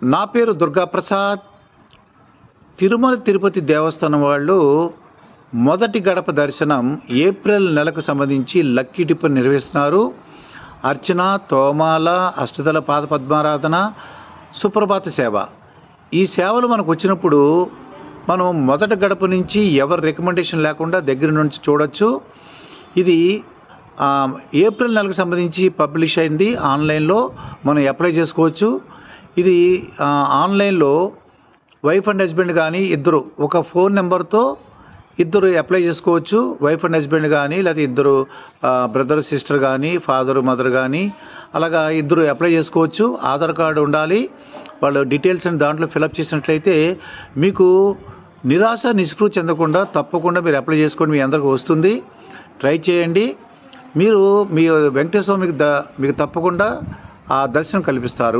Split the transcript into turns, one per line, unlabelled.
నా పేరు దుర్గాప్రసాద్. తిరుమల తిరుపతి దేవస్థానం వాళ్ళు మొదటి గడప దర్శనం ఏప్రిల్ నెలకు సంబంధించి లక్కీ టిప్ నిర్వహిస్తున్నారు. అర్చన, తోమాల, అష్టదళ పాద పద్మారాధన, సుప్రభాత సేవ. ఈ సేవలు మనకు వచ్చినప్పుడు మనం మొదటి గడప నుంచి ఎవరి రికమెండేషన్ లేకుండా దగ్గర నుంచి చూడొచ్చు. ఇది ఏప్రిల్ నెలకు సంబంధించి పబ్లిష్ అయింది. ఆన్లైన్లో మనం అప్లై చేసుకోవచ్చు. ఇది ఆన్లైన్లో వైఫ్ అండ్ హస్బెండ్ కానీ ఇద్దరు ఒక ఫోన్ నెంబర్తో ఇద్దరు అప్లై చేసుకోవచ్చు. వైఫ్ అండ్ హస్బెండ్ కానీ, లేకపోతే ఇద్దరు బ్రదర్ సిస్టర్ కానీ, ఫాదర్ మదర్ కానీ, అలాగా ఇద్దరు అప్లై చేసుకోవచ్చు. ఆధార్ కార్డు ఉండాలి. వాళ్ళు డీటెయిల్స్ అని దాంట్లో ఫిలప్ చేసినట్లయితే మీకు నిరాశ నిస్పృహ చెందకుండా తప్పకుండా మీరు అప్లై చేసుకోండి. మీ అందరికీ వస్తుంది. ట్రై చేయండి. మీరు మీ వెంకటేశ్వర మీకు తప్పకుండా ఆ దర్శనం కల్పిస్తారు.